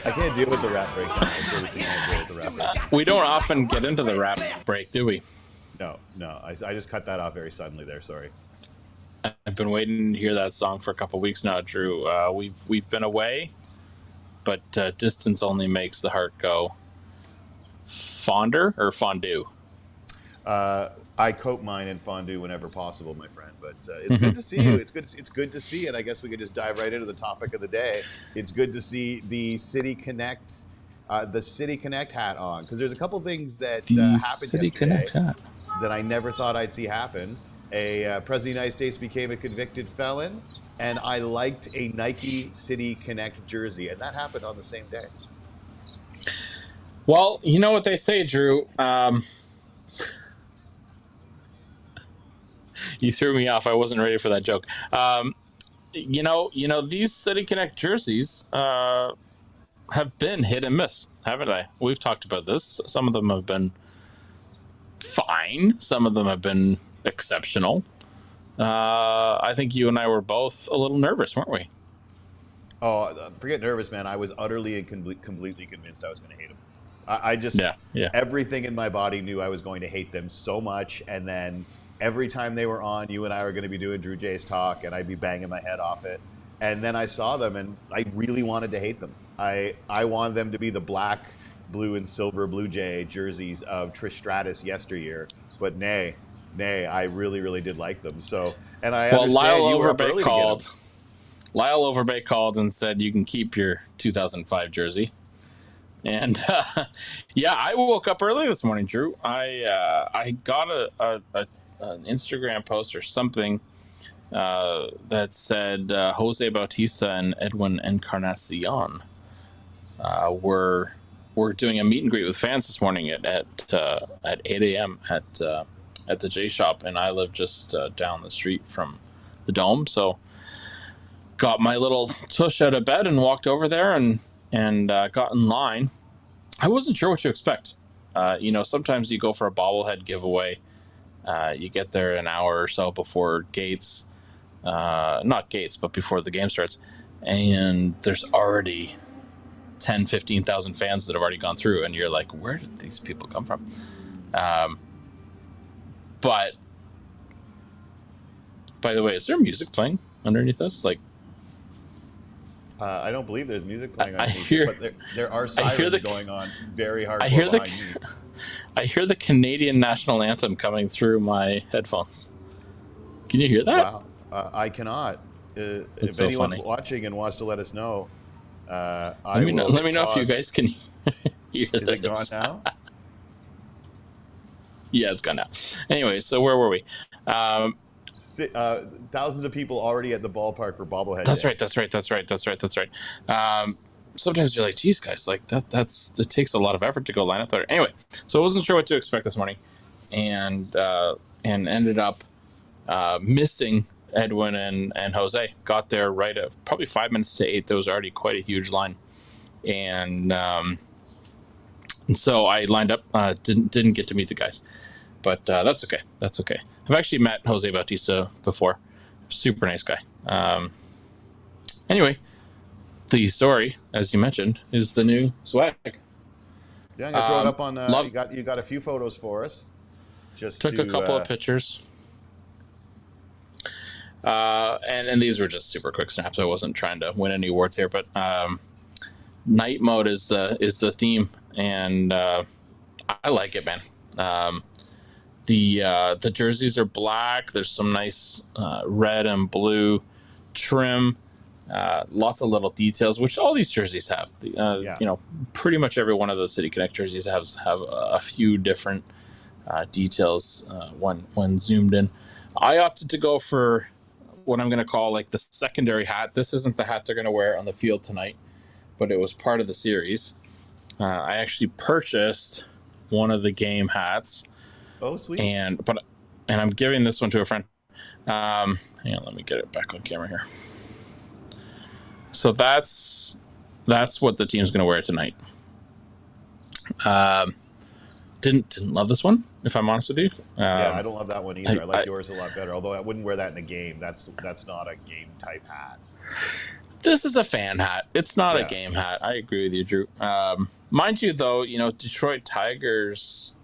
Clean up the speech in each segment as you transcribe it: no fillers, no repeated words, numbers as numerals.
I can't deal with the rap break. We don't often get into the rap break, do we? No. I just cut that off very suddenly there. Sorry. I've been waiting to hear that song for a couple weeks now, Drew. We've been away, but distance only makes the heart go fonder or fondue. I coat mine in fondue whenever possible, my friend. But it's good to see you. It's good to see, and I guess we could just dive right into the topic of the day. It's good to see the City Connect, hat on, because there's a couple things that happened City yesterday Connect hat that I never thought I'd see happen. A president of the United States became a convicted felon, and I liked a Nike City Connect jersey, and that happened on the same day. Well, you know what they say, Drew. You threw me off. I wasn't ready for that joke. You know, these City Connect jerseys have been hit and miss, haven't they? We've talked about this. Some of them have been fine. Some of them have been exceptional. I think you and I were both a little nervous, weren't we? Oh, forget nervous, man. I was utterly and completely convinced I was going to hate them. I just, everything in my body knew I was going to hate them so much, and then every time they were on, you and I were going to be doing Drew Jay's talk, and I'd be banging my head off it. And then I saw them, and I really wanted to hate them. I wanted them to be the black, blue, and silver Blue Jay jerseys of Trish Stratus yesteryear. But nay, I really, really did like them. So, and I understand you were up early to get them. Lyle Overbay called and said you can keep your 2005 jersey. And I woke up early this morning, Drew. I got an Instagram post or something that said Jose Bautista and Edwin Encarnacion were doing a meet and greet with fans this morning at 8 a.m. at the J Shop, and I live just down the street from the Dome. So got my little tush out of bed and walked over there and got in line. I wasn't sure what to expect. Sometimes you go for a bobblehead giveaway. You get there an hour or so before gates. Not gates, but before the game starts. And there's already 10, 15,000 fans that have already gone through. And you're like, where did these people come from? But, by the way, is there music playing underneath us? Like, I don't believe there's music playing underneath, but there are sirens going on very hard behind me. I hear the Canadian national anthem coming through my headphones. Can you hear that? Wow, I cannot. If so anyone's funny. watching and wants to let us know, let me know if you guys can hear this. Is it gone now? Yeah, it's gone now. Anyway, so where were we? Thousands of people already at the ballpark for bobblehead. That's right. Sometimes you're like, geez, guys, like it takes a lot of effort to go line up there. Anyway, so I wasn't sure what to expect this morning, and ended up missing Edwin and Jose. Got there right at probably 5 minutes to 8. There was already quite a huge line, and so I lined up. Didn't get to meet the guys, but that's okay. I've actually met Jose Bautista before. Super nice guy. Anyway, the story, as you mentioned, is the new swag. Yeah, I'm gonna throw it up on. You got a few photos for us. Just took a couple of pictures. And these were just super quick snaps. I wasn't trying to win any awards here, but night mode is the theme, and I like it, man. The jerseys are black. There's some nice red and blue trim. Lots of little details, which all these jerseys have. Pretty much every one of the City Connect jerseys have a few different details when zoomed in. I opted to go for what I'm going to call like the secondary hat. This isn't the hat they're going to wear on the field tonight, but it was part of the series. I actually purchased one of the game hats. Oh, sweet. And I'm giving this one to a friend. Hang on, let me get it back on camera here. So that's what the team's going to wear tonight. Didn't love this one, if I'm honest with you. Yeah, I don't love that one either. I like yours a lot better. Although I wouldn't wear that in a game. That's not a game type hat. This is a fan hat. It's not a game hat. I agree with you, Drew. Mind you, though, Detroit Tigers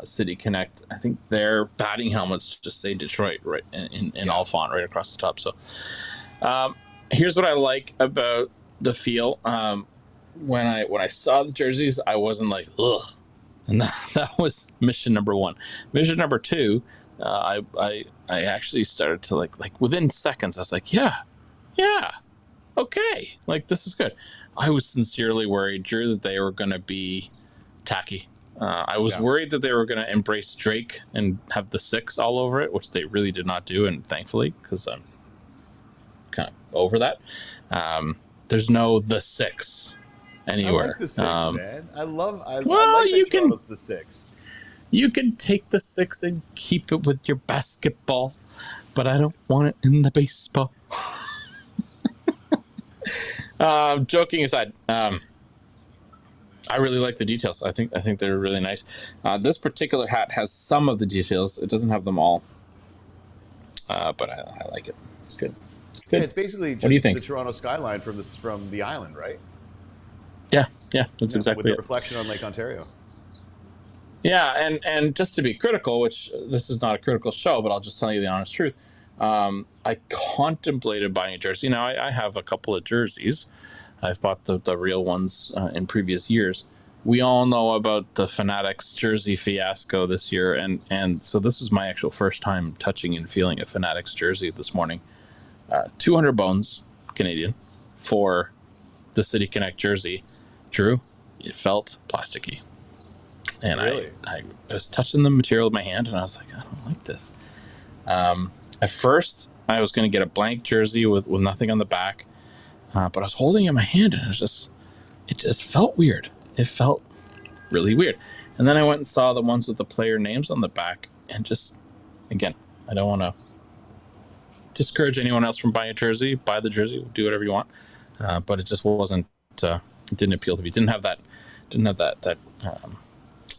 City Connect, I think their batting helmets just say Detroit right in all font right across the top. So here's what I like about the feel. When I saw the jerseys, I wasn't like, ugh. And that was mission number one. Mission number two, I actually started to like within seconds, I was like, yeah, okay, like this is good. I was sincerely worried, Drew, that they were going to be tacky. I was worried that they were going to embrace Drake and have the 6 all over it, which they really did not do, and thankfully, because I'm kind of over that. There's no the 6 anywhere. I like the 6, man. I like the 6. You can take the 6 and keep it with your basketball, but I don't want it in the baseball. Joking aside, I really like the details. I think they're really nice. This particular hat has some of the details. It doesn't have them all, but I like it. It's good. Yeah, it's basically just the Toronto skyline from the island, right? Yeah, that's exactly with the reflection on Lake Ontario. Yeah, and just to be critical, which this is not a critical show, but I'll just tell you the honest truth. I contemplated buying a jersey. Now, I have a couple of jerseys. I've bought the real ones in previous years. We all know about the Fanatics jersey fiasco this year, and so this is my actual first time touching and feeling a Fanatics jersey this morning. 200 bones Canadian for the City Connect jersey. Drew, it felt plasticky. And really? I was touching the material with my hand, and I was like, I don't like this. At first, I was going to get a blank jersey with nothing on the back, but I was holding it in my hand, and it just felt weird. It felt really weird. And then I went and saw the ones with the player names on the back, and just, again, I don't want to discourage anyone else from buying a jersey. Buy the jersey, do whatever you want, but it just wasn't. It didn't appeal to me. It didn't have that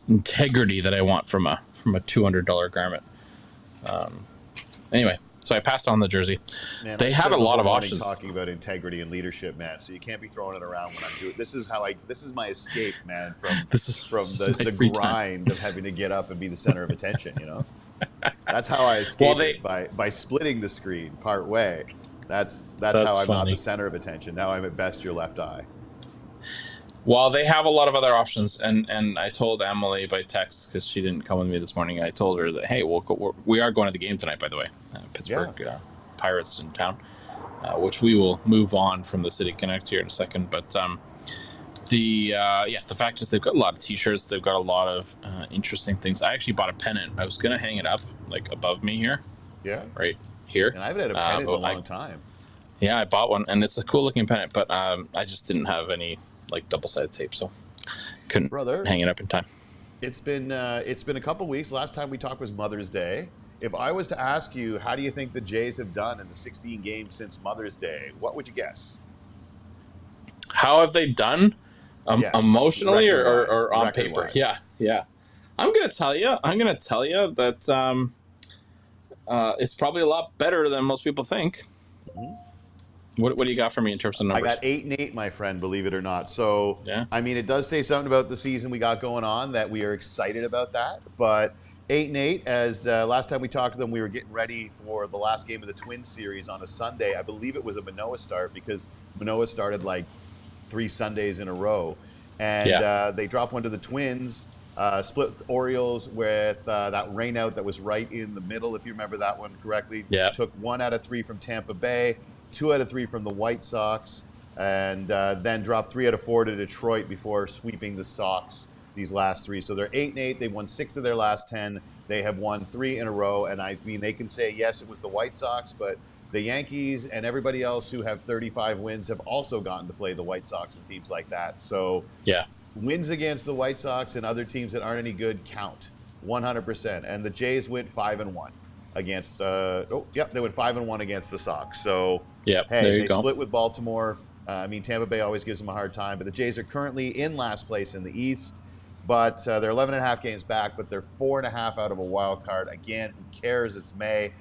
integrity that I want from a $200 garment. Anyway, so I passed on the jersey. Man, they had a lot of options. Talking about integrity and leadership, man. So you can't be throwing it around when I'm doing. This is my escape, man. From the grind of having to get up and be the center of attention. That's how I escape by splitting the screen part way. That's how I'm not the center of attention. Now I'm at best your left eye. Well, they have a lot of other options, and I told Emily by text, because she didn't come with me this morning. I told her that, hey, we are going to the game tonight, by the way, Pittsburgh Pirates in town, which we will move on from the City Connect here in a second. But the fact is they've got a lot of T-shirts. They've got a lot of interesting things. I actually bought a pennant. I was gonna hang it up like above me here. Yeah. Right here. And I haven't had a pennant in a long time. Yeah, I bought one, and it's a cool looking pennant, but I just didn't have any like double-sided tape, so couldn't hang it up in time. It's been a couple weeks. Last time we talked was Mother's Day. If I was to ask you, how do you think the Jays have done in the 16 games since Mother's Day, what would you guess? How have they done? Emotionally or on paper? Yeah. I'm gonna tell you that it's probably a lot better than most people think. Mm-hmm. What do you got for me in terms of numbers? I got 8-8, my friend, believe it or not. So, I mean, it does say something about the season we got going on that we are excited about that. But 8-8, as last time we talked to them, we were getting ready for the last game of the Twins series on a Sunday. I believe it was a Manoah start because Manoah started like 3 Sundays in a row. And they dropped one to the Twins, split the Orioles with that rain out that was right in the middle, if you remember that one correctly. Yeah. Took 1 out of 3 from Tampa Bay. 2 out of 3 from the White Sox, and then dropped 3 out of 4 to Detroit before sweeping the Sox these last 3. So they're 8-8. They've won 6 of their last 10. They have won 3 in a row, and I mean, they can say, yes, it was the White Sox, but the Yankees and everybody else who have 35 wins have also gotten to play the White Sox and teams like that. So wins against the White Sox and other teams that aren't any good count 100%. And the Jays went 5-1. Against they went 5-1 against the Sox. So they split with Baltimore. I mean, Tampa Bay always gives them a hard time, but the Jays are currently in last place in the East. But they're 11.5 games back, but they're 4.5 out of a wild card. Again, who cares? It's May.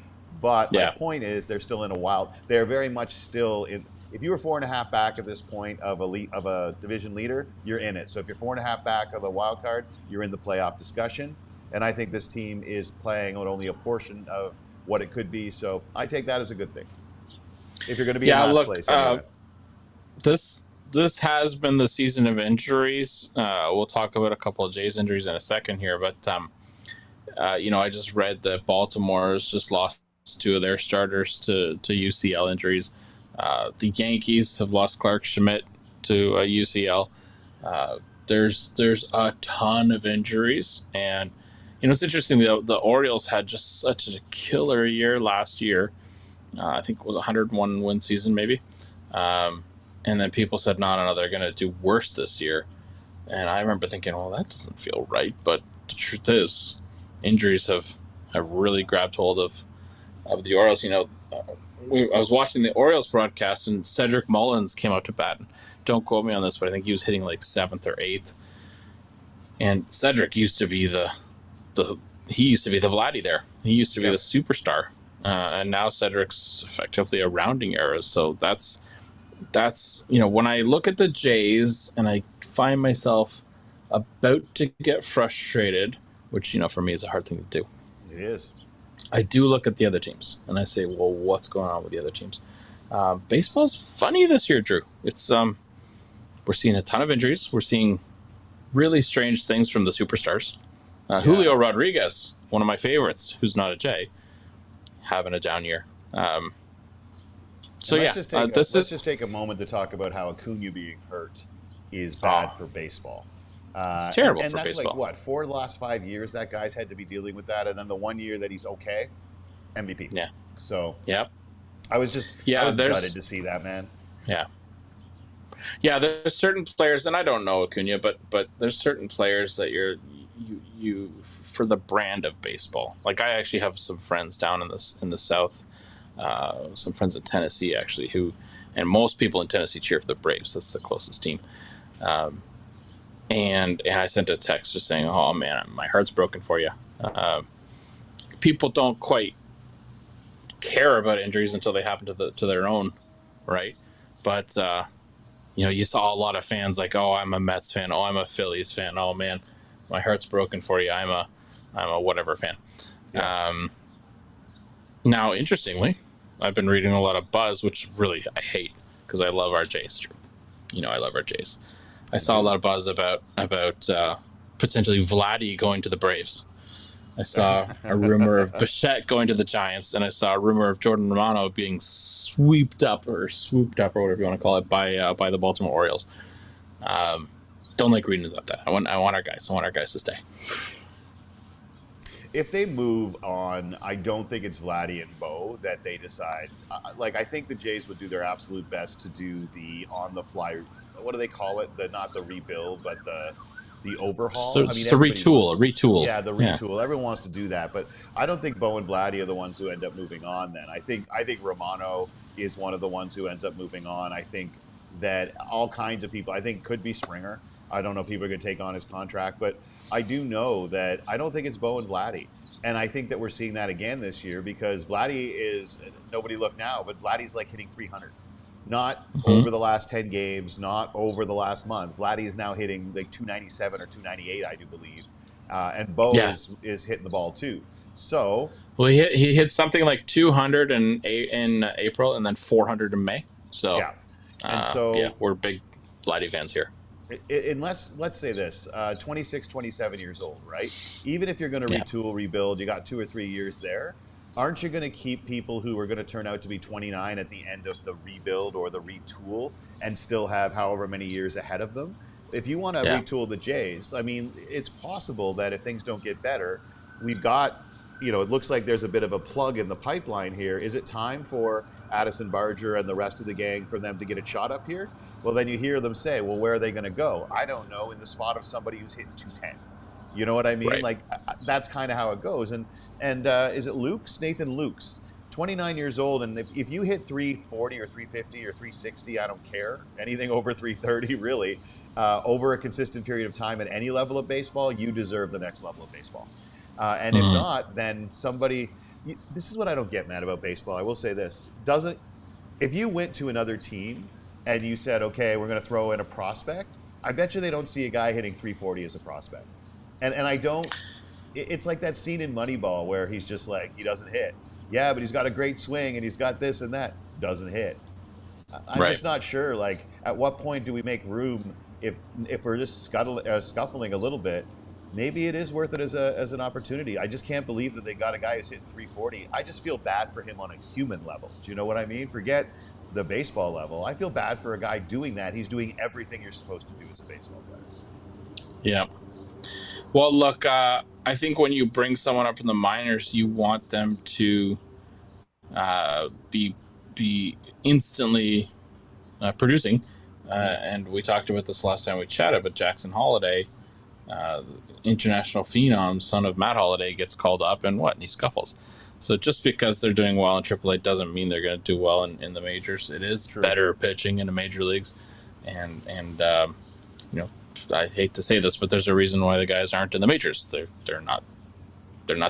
But my point is, they're still in a wild. They're very much still if you were 4.5 back at this point of a division leader, you're in it. So if you're 4.5 back of the wild card, you're in the playoff discussion. And I think this team is playing on only a portion of what it could be. So I take that as a good thing. If you're going to be in last place, anyway. This has been the season of injuries. We'll talk about a couple of Jays injuries in a second here, but I just read that Baltimore's just lost 2 of their starters to UCL injuries. The Yankees have lost Clark Schmidt to UCL. There's a ton of injuries, and it's interesting. The Orioles had just such a killer year last year. I think it was a 101 win season, maybe. And then people said, no, they're going to do worse this year. And I remember thinking, well, that doesn't feel right. But the truth is, injuries have really grabbed hold of the Orioles. I was watching the Orioles broadcast, and Cedric Mullins came out to bat. Don't quote me on this, but I think he was hitting like 7th or 8th. And Cedric used to be the Vladdy there. He used to be the superstar. And now Cedric's effectively a rounding error. So that's when I look at the Jays and I find myself about to get frustrated, which for me is a hard thing to do. It is. I do look at the other teams and I say, well, what's going on with the other teams? Baseball's funny this year, Drew. It's we're seeing a ton of injuries. We're seeing really strange things from the superstars. Julio Rodriguez, one of my favorites, who's not a Jay, having a down year. Let's just take a moment to talk about how Acuna being hurt is bad for baseball. It's terrible and for that's baseball. Like, 4 of the last 5 years that guy's had to be dealing with that, and then the 1 year that he's okay, MVP. Yeah. So yep. I was gutted to see that, man. Yeah. Yeah, there's certain players, and I don't know Acuna, but there's certain players that you for the brand of baseball. Like I actually have some friends down in the South. Some friends in Tennessee actually and most people in Tennessee cheer for the Braves. That's the closest team. And I sent a text just saying, oh man, my heart's broken for you. People don't quite care about injuries until they happen to their own, right? But you saw a lot of fans like, oh, I'm a Mets fan, oh, I'm a Phillies fan, oh man, my heart's broken for you. I'm a whatever fan. Yeah. Now, interestingly, I've been reading a lot of buzz, which really I hate because I love our Jays. True, I love our Jays. I saw a lot of buzz about potentially Vladdy going to the Braves. I saw a rumor of Bichette going to the Giants, and I saw a rumor of Jordan Romano being swooped up or whatever you want to call it by the Baltimore Orioles. Don't like reading about that. I want our guys. I want our guys to stay. If they move on, I don't think it's Vladdy and Bo that they decide. I think the Jays would do their absolute best to do the on-the-fly. What do they call it? Not the rebuild, but the overhaul. So, a retool. Yeah, the retool. Yeah. Everyone wants to do that, but I don't think Bo and Vladdy are the ones who end up moving on. Then I think Romano is one of the ones who ends up moving on. I think that all kinds of people. I think could be Springer. I don't know if people are going to take on his contract, but I do know that I don't think it's Bo and Vladdy. And I think that we're seeing that again this year because Vladdy is, nobody look now, but Vladdy's like hitting 300. Not over the last 10 games, not over the last month. Vladdy is now hitting like 297 or 298, I do believe. And Bo is hitting the ball too. So. Well, he hit something like 200 in April and then 400 in May. So, yeah. And we're big Vladdy fans here. Unless, let's say this, 26, 27 years old, right? Even if you're going to retool, rebuild, you got 2 or 3 years there. Aren't you going to keep people who are going to turn out to be 29 at the end of the rebuild or the retool and still have however many years ahead of them? If you want to retool the Jays, I mean, it's possible that if things don't get better, we've got, it looks like there's a bit of a plug in the pipeline here. Is it time for Addison Barger and the rest of the gang for them to get a shot up here? Well, then you hear them say, well, where are they going to go? I don't know, in the spot of somebody who's hitting 210. You know what I mean? Right. Like, that's kind of how it goes. And is it Lukes? Nathan Lukes, 29 years old. And if you hit 340 or 350 or 360, I don't care. Anything over 330, really, over a consistent period of time at any level of baseball, you deserve the next level of baseball. And if not, then somebody – this is what I don't get, man, about baseball. I will say this. if you went to another team and you said, okay, we're going to throw in a prospect, I bet you they don't see a guy hitting 340 as a prospect. And I don't. It's like that scene in Moneyball where he's just like, he doesn't hit. Yeah, but he's got a great swing and he's got this and that. Doesn't hit. I'm just not sure. Like, at what point do we make room if we're just scuffling a little bit? Maybe it is worth it as an opportunity. I just can't believe that they got a guy who's hitting 340. I just feel bad for him on a human level. Do you know what I mean? Forget the baseball level. I feel bad for a guy doing that. He's doing everything you're supposed to do as a baseball player. Yeah. Well, look, I think when you bring someone up from the minors, you want them to be instantly producing. And we talked about this last time we chatted, but Jackson Holliday, international phenom, son of Matt Holliday, gets called up and he scuffles. So just because they're doing well in AAA doesn't mean they're going to do well in the majors. It is better pitching in the major leagues, and I hate to say this, but there's a reason why the guys aren't in the majors. They're not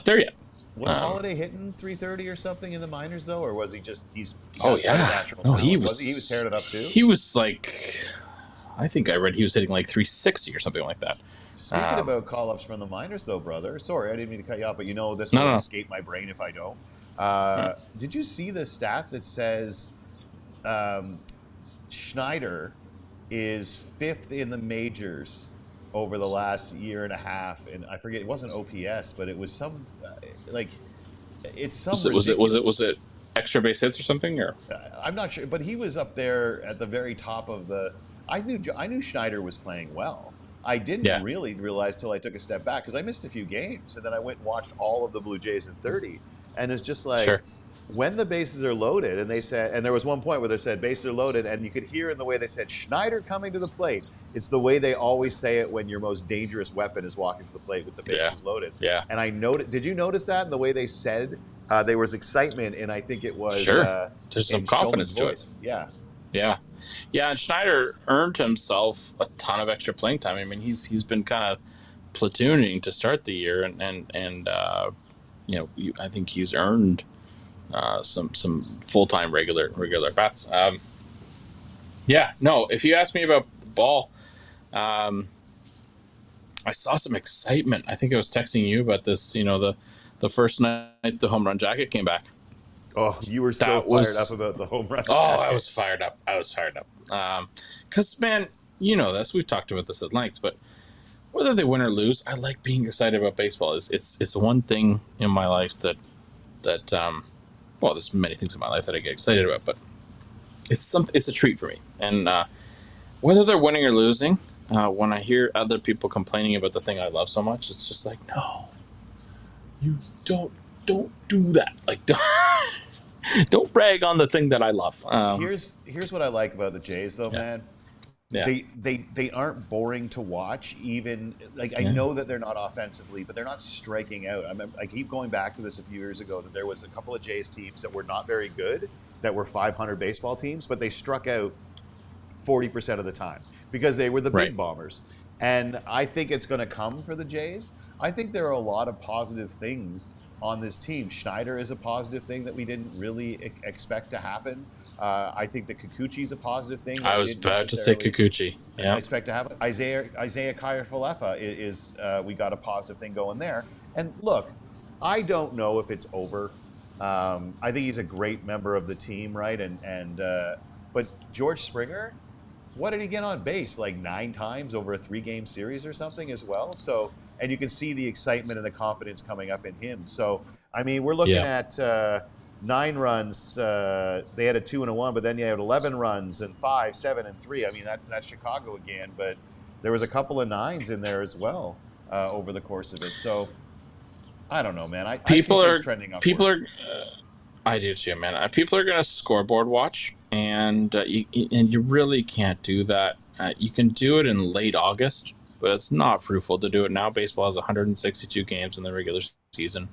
there yet. Was Holliday hitting 330 or something in the minors though, or was he just natural? No, he was tearing it up too. He was like, I think I read he was hitting like 360 or something like that. Speaking about call-ups from the minors, though, brother. Sorry, I didn't mean to cut you off, but this will escape my brain if I don't. Did you see the stat that says Schneider is 5th in the majors over the last year and a half? And I forget, it wasn't OPS, but it was some it's some. Was it extra base hits or something? Or I'm not sure, but he was up there at the very top of the. I knew Schneider was playing well. I didn't really realize till I took a step back because I missed a few games, and then I went and watched all of the Blue Jays in 30, and it's just like when the bases are loaded, and they said, and there was one point where they said bases are loaded, and you could hear in the way they said Schneider coming to the plate. It's the way they always say it when your most dangerous weapon is walking to the plate with the bases loaded. Yeah. And I noted. Did you notice that in the way they said there was excitement, and I think it was there's some confidence to it. Yeah, and Schneider earned himself a ton of extra playing time. I mean, he's been kind of platooning to start the year, and I think he's earned some full-time regular bats. If you ask me about Ball, I saw some excitement. I think I was texting you about this. The first night the home run jacket came back. Oh, you were fired up about the home run. Oh, I was fired up. Because, man, this. We've talked about this at length, but whether they win or lose, I like being excited about baseball. It's one thing in my life that there's many things in my life that I get excited about, but it's a treat for me. And whether they're winning or losing, when I hear other people complaining about the thing I love so much, it's just like, no, you don't do that. Like, don't brag on the thing that I love. Here's what I like about the Jays, though, man. Yeah. They aren't boring to watch. Even I know that they're not offensively, but they're not striking out. I keep going back to this a few years ago that there was a couple of Jays teams that were not very good, that were 500 baseball teams, but they struck out 40% of the time because they were the big bombers. And I think it's going to come for the Jays. I think there are a lot of positive things on this team. Schneider is a positive thing that we didn't really expect to happen. I think that Kikuchi's a positive thing. I was about to say Kikuchi. Yeah. Expect to happen. Isaiah Kiner-Falefa is we got a positive thing going there. And look, I don't know if it's over. I think he's a great member of the team, right? But George Springer, what did he get on base? Like 9 times over a 3-game series or something as well. So. And you can see the excitement and the confidence coming up in him. So, I mean, we're looking at 9 runs. They had a 2 and a 1, but then you had 11 runs and 5, 7, and 3. I mean, that's Chicago again. But there was a couple of 9s in there as well over the course of it. So, I don't know, man. I see things trending upward. I do too, man. People are going to scoreboard watch, and you really can't do that. You can do it in late August, but it's not fruitful to do it now. Baseball has 162 games in the regular season.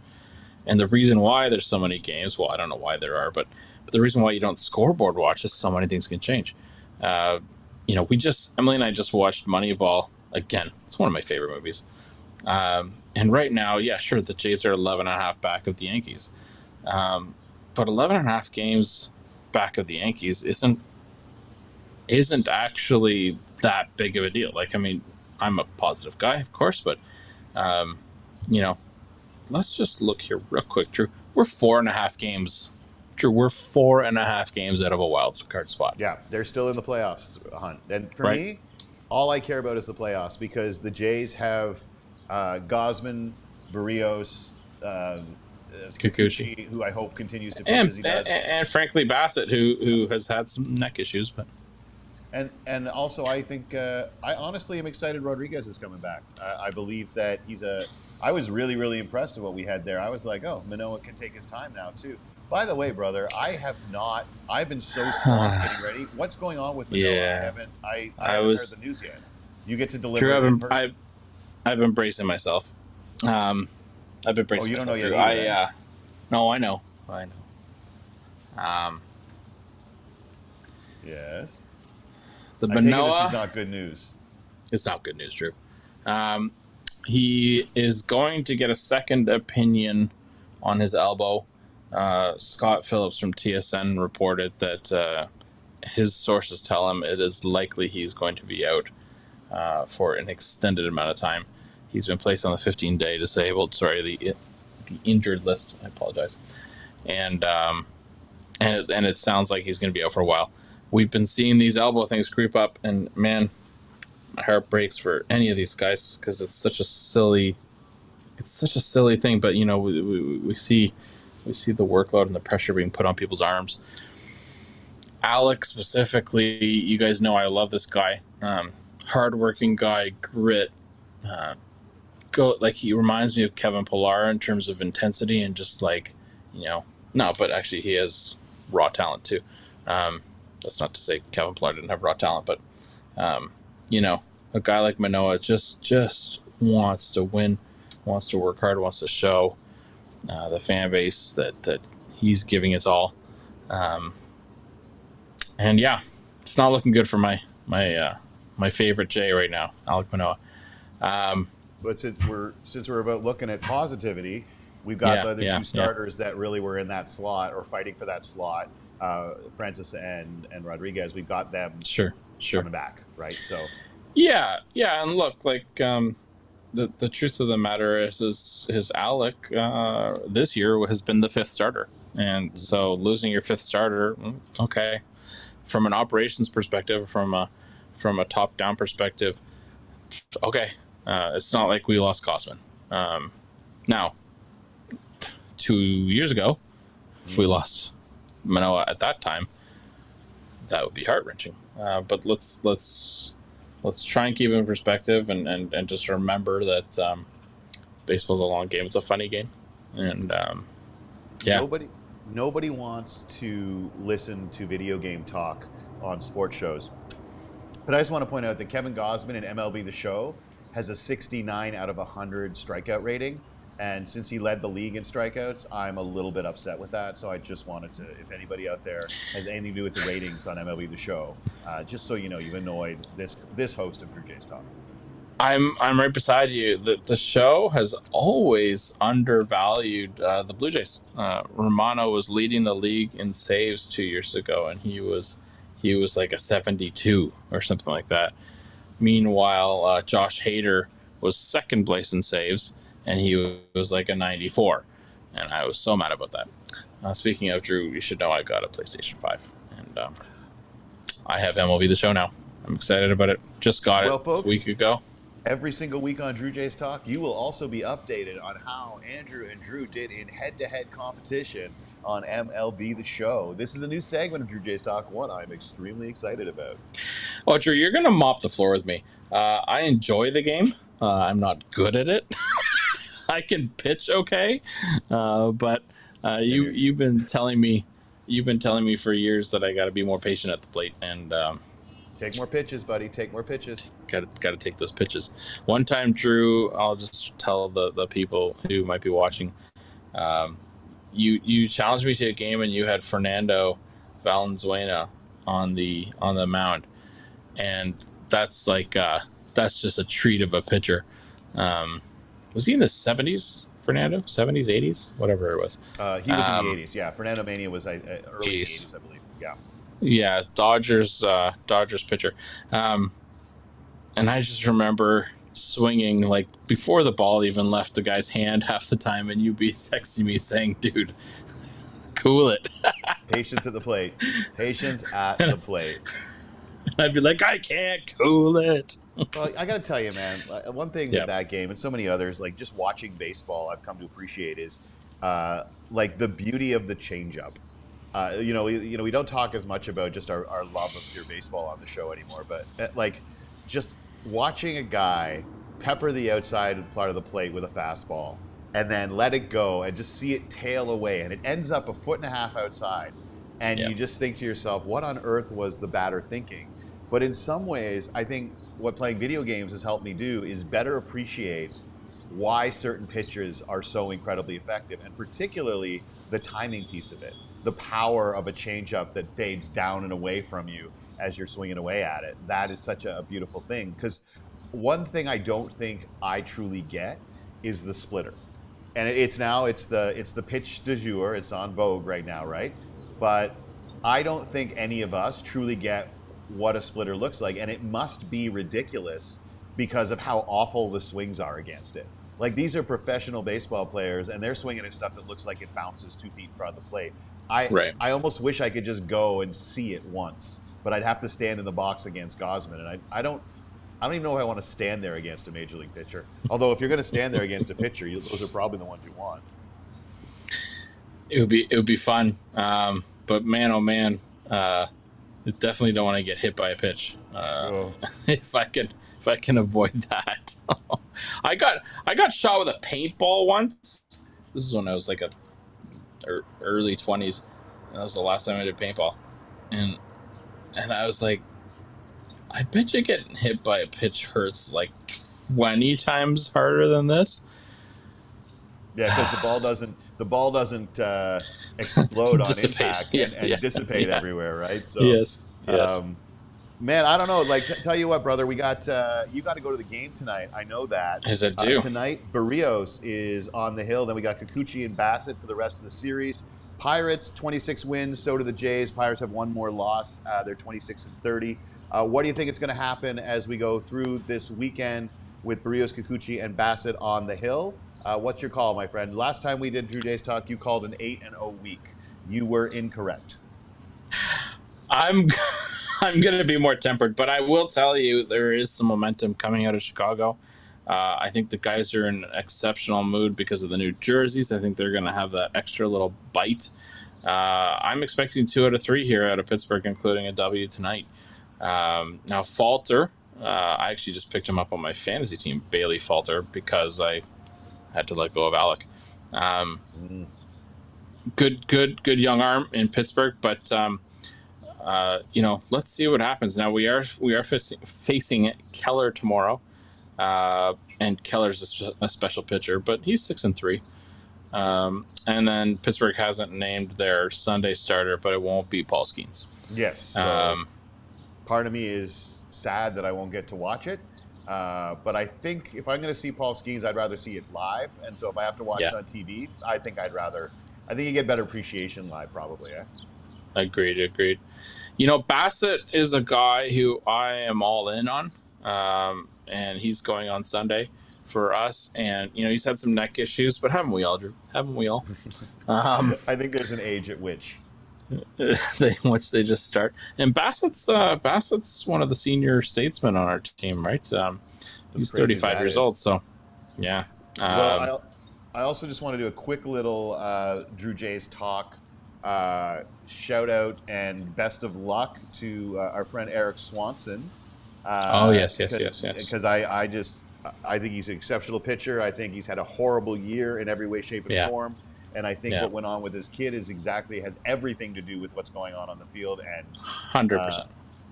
And the reason why there's so many games, well, I don't know why there are, but the reason why you don't scoreboard watch is so many things can change. Emily and I just watched Moneyball again. It's one of my favorite movies. And right now, sure, the Jays are 11.5 back of the Yankees. But 11.5 games back of the Yankees isn't actually that big of a deal. Like, I mean, I'm a positive guy, of course, but let's just look here real quick, Drew. We're 4.5 games. Drew, we're 4.5 games out of a wild card spot. Yeah, they're still in the playoffs hunt. And for me, all I care about is the playoffs, because the Jays have Gausman, Barrios, Kikuchi, who I hope continues to pitch as he does, and frankly Bassett, who has had some neck issues, but and also I think I honestly am excited Rodriguez is coming back. I believe that I was really, really impressed with what we had there. I was like, oh, Manoah can take his time now too. By the way, brother, I've been so swamped getting ready. What's going on with Manoah? Yeah. I haven't heard the news yet. You get to deliver Drew, it in person. I've been bracing myself. I've been bracing you don't myself. know yet either, No, I know. Yes. The Manoah. This is not good news. It's not good news, Drew. He is going to get a second opinion on his elbow. Scott Phillips from TSN reported that his sources tell him it is likely he's going to be out for an extended amount of time. He's been placed on the 15-day disabled, the injured list. I apologize. And it sounds like he's going to be out for a while. We've been seeing these elbow things creep up, and man, my heart breaks for any of these guys because it's such a silly thing. But we see the workload and the pressure being put on people's arms. Alex specifically, you guys know I love this guy. Hardworking guy, grit. He reminds me of Kevin Pillar in terms of intensity and just but actually he has raw talent too. That's not to say Kevin Pillar didn't have raw talent, but a guy like Manoah just wants to win, wants to work hard, wants to show the fan base that he's giving his all. And yeah, it's not looking good for my favorite Jay right now, Alek Manoah. But since we're about looking at positivity, we've got the other two starters that really were in that slot or fighting for that slot, Francis and Rodriguez. We've got them coming back, right? So and look, the truth of the matter is Alek this year has been the fifth starter, and so losing your fifth starter, okay, from an operations perspective, from a top down perspective, okay. It's not like we lost Gausman. Now, 2 years ago, if we lost Manoah at that time, that would be heart-wrenching. But let's try and keep it in perspective and just remember that baseball's a long game. It's a funny game, and Nobody wants to listen to video game talk on sports shows. But I just want to point out that Kevin Gausman in MLB The Show has a 69 out of 100 strikeout rating. And since he led the league in strikeouts, I'm a little bit upset with that. So I just wanted to, if anybody out there has anything to do with the ratings on MLB The Show, just so you know, you've annoyed this host of Drew Jays Talk. I'm right beside you. The show has always undervalued the Blue Jays. Romano was leading the league in saves 2 years ago, and he was like a 72 or something like that. Meanwhile, Josh Hader was second place in saves, and he was like a 94. And I was so mad about that. Speaking of, Drew, you should know I got a PlayStation 5. And I have MLB The Show now. I'm excited about it. Just got it folks, a week ago. Every single week on Drew Jays Talk, you will also be updated on how Andrew and Drew did in head-to-head competition on MLB The Show. This is a new segment of Drew Jays Talk, one I'm extremely excited about. Oh, Drew, you're going to mop the floor with me. I enjoy the game. I'm not good at it. I can pitch okay, but you've been telling me for years that I got to be more patient at the plate, and take more pitches, buddy. Take more pitches. Got to take those pitches. One time, Drew, I'll just tell the people who might be watching. You challenged me to a game, and you had Fernando Valenzuela on the mound, and that's just a treat of a pitcher. Was he in the 70s, Fernando? 70s, 80s, whatever it was. He was in the 80s. Yeah, Fernando Mania was early 80s, I believe. Yeah, Dodgers pitcher. And I just remember swinging like before the ball even left the guy's hand half the time, and you'd be texting me saying, "Dude, cool it." Patience at the plate. Patience at the plate. I'd be like, I can't cool it. Well, I got to tell you, man, one thing with that game and so many others, like just watching baseball, I've come to appreciate is like the beauty of the changeup. We don't talk as much about just our love of pure baseball on the show anymore, but like just watching a guy pepper the outside part of the plate with a fastball and then let it go and just see it tail away, and it ends up 1.5 feet outside, and you just think to yourself, what on earth was the batter thinking? But in some ways, I think what playing video games has helped me do is better appreciate why certain pitches are so incredibly effective, and particularly the timing piece of it, the power of a changeup that fades down and away from you as you're swinging away at it. That is such a beautiful thing, because one thing I don't think I truly get is the splitter. And it's the pitch du jour. It's on vogue right now, right? But I don't think any of us truly get what a splitter looks like, and it must be ridiculous because of how awful the swings are against it. Like, these are professional baseball players, and they're swinging at stuff that looks like it bounces 2 feet in front of the plate. I almost wish I could just go and see it once, but I'd have to stand in the box against Gausman, and I don't even know if I want to stand there against a major league pitcher. Although if you're going to stand there against a pitcher, those are probably the ones you want. It would be fun, but man, oh man, definitely don't want to get hit by a pitch. If I can avoid that. I got shot with a paintball once. This is when I was like early 20s. That was the last time I did paintball, and I was like, I bet you getting hit by a pitch hurts like 20 times harder than this. Yeah, because the ball doesn't explode on impact and dissipate everywhere, right? So yes. Man, I don't know. Like, tell you what, brother, you got to go to the game tonight. I know that. Yes, I do. Tonight, Barrios is on the hill. Then we got Kikuchi and Bassett for the rest of the series. Pirates 26 wins. So do the Jays. Pirates have one more loss. They're 26-30. What do you think is going to happen as we go through this weekend with Barrios, Kikuchi, and Bassett on the hill? What's your call, my friend? Last time we did Drew Jays Talk, you called an 8-0 week. You were incorrect. I'm going to be more tempered, but I will tell you there is some momentum coming out of Chicago. I think the guys are in exceptional mood because of the new jerseys. I think they're going to have that extra little bite. I'm expecting 2 out of 3 here out of Pittsburgh, including a W tonight. Now, Falter, I actually just picked him up on my fantasy team, Bailey Falter, because I had to let go of Alec. Good young arm in Pittsburgh, but let's see what happens. Now we are facing Keller tomorrow, and Keller's a special pitcher, but he's 6-3. And then Pittsburgh hasn't named their Sunday starter, but it won't be Paul Skeens. Yes. So part of me is sad that I won't get to watch it. But I think if I'm going to see Paul Skeens, I'd rather see it live. And so if I have to watch it on TV, I think you get better appreciation live probably. Yeah. Agreed. Bassett is a guy who I am all in on. And he's going on Sunday for us. And, he's had some neck issues, but haven't we all, Drew? Haven't we all? I think there's an age at which they just start. And Bassett's one of the senior statesmen on our team, right? He's 35 years old, so yeah. Well, I also just want to do a quick little Drew Jays Talk shout out and best of luck to our friend Eric Swanson. Yes. Because I think he's an exceptional pitcher. I think he's had a horrible year in every way, shape, and form. And I think what went on with his kid has everything to do with what's going on the field. And 100%.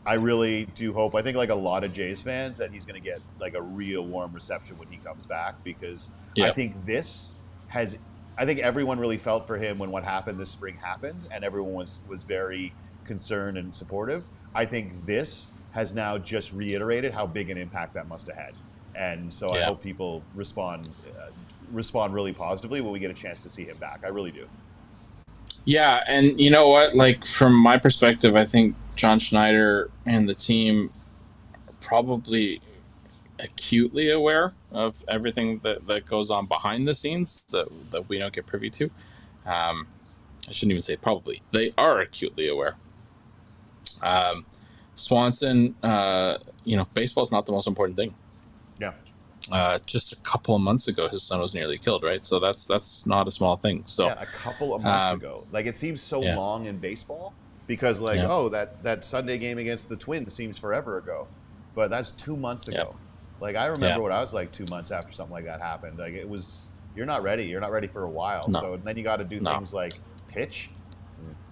I really do hope, I think like a lot of Jays fans, that he's going to get like a real warm reception when he comes back, because I think everyone really felt for him when what happened this spring happened, and everyone was very concerned and supportive. I think this has now just reiterated how big an impact that must have had. And so I hope people respond really positively when we get a chance to see him back. I really do. Yeah, and you know what? Like from my perspective, I think John Schneider and the team are probably acutely aware of everything that goes on behind the scenes that we don't get privy to. I shouldn't even say probably. They are acutely aware. Swanson, baseball's not the most important thing. Yeah. Just a couple of months ago, his son was nearly killed, right? So that's not a small thing. So yeah, a couple of months ago. Like, it seems so long in baseball because, like, that Sunday game against the Twins seems forever ago, but that's 2 months ago. Like, I remember what I was like 2 months after something like that happened. Like, it was, you're not ready. You're not ready for a while. No. So then you got to do things like pitch.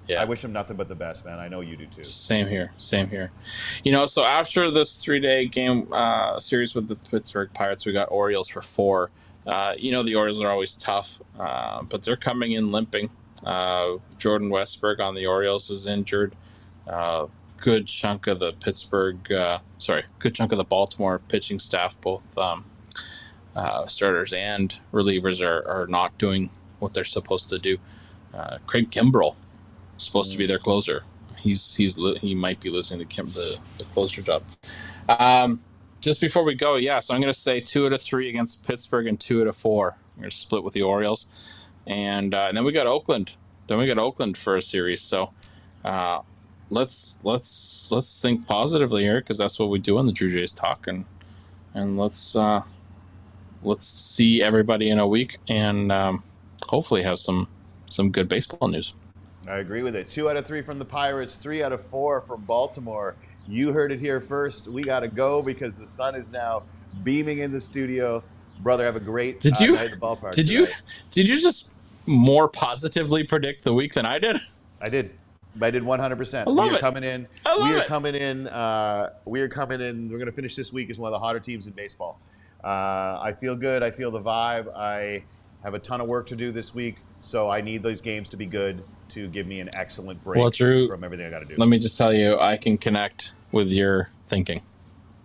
Yeah. I wish him nothing but the best, man. I know you do too. Same here. So after this 3-day game series with the Pittsburgh Pirates, we got Orioles for 4. The Orioles are always tough, but they're coming in limping. Jordan Westberg on the Orioles is injured. Good chunk of the Baltimore pitching staff, both starters and relievers are not doing what they're supposed to do. Craig Kimbrell supposed to be their closer. He might be losing the closer job. Just before we go, so I'm going to say 2 out of 3 against Pittsburgh and 2 out of 4. We're going to split with the Orioles, and then we got Oakland. For a series. So let's think positively here, because that's what we do on the Drew Jays Talk, and let's see everybody in a week, and hopefully have some good baseball news. I agree with it. 2 out of 3 from the Pirates, 3 out of 4 from Baltimore. You heard it here first. We got to go because the sun is now beaming in the studio. Brother, have a great night at the ballpark. Did you just more positively predict the week than I did? I did 100%. I love it. Coming in. We are coming in. We're going to finish this week as one of the hotter teams in baseball. I feel good. I feel the vibe. I have a ton of work to do this week, so I need those games to be good to give me an excellent break Drew, from everything I got to do. Let me just tell you, I can connect with your thinking.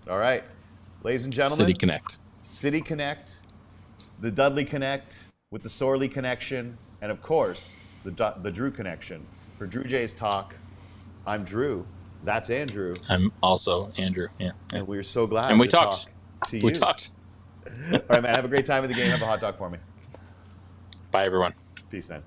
All right. Ladies and gentlemen. City Connect, the Dudley Connect with the Sorley Connection, and of course, the Drew Connection. For Drew Jays Talk, I'm Drew. That's Andrew. I'm also Andrew. Yeah. And we're so glad to talk to you. We talked. All right, man. Have a great time in the game. Have a hot dog for me. Bye, everyone. Peace, man.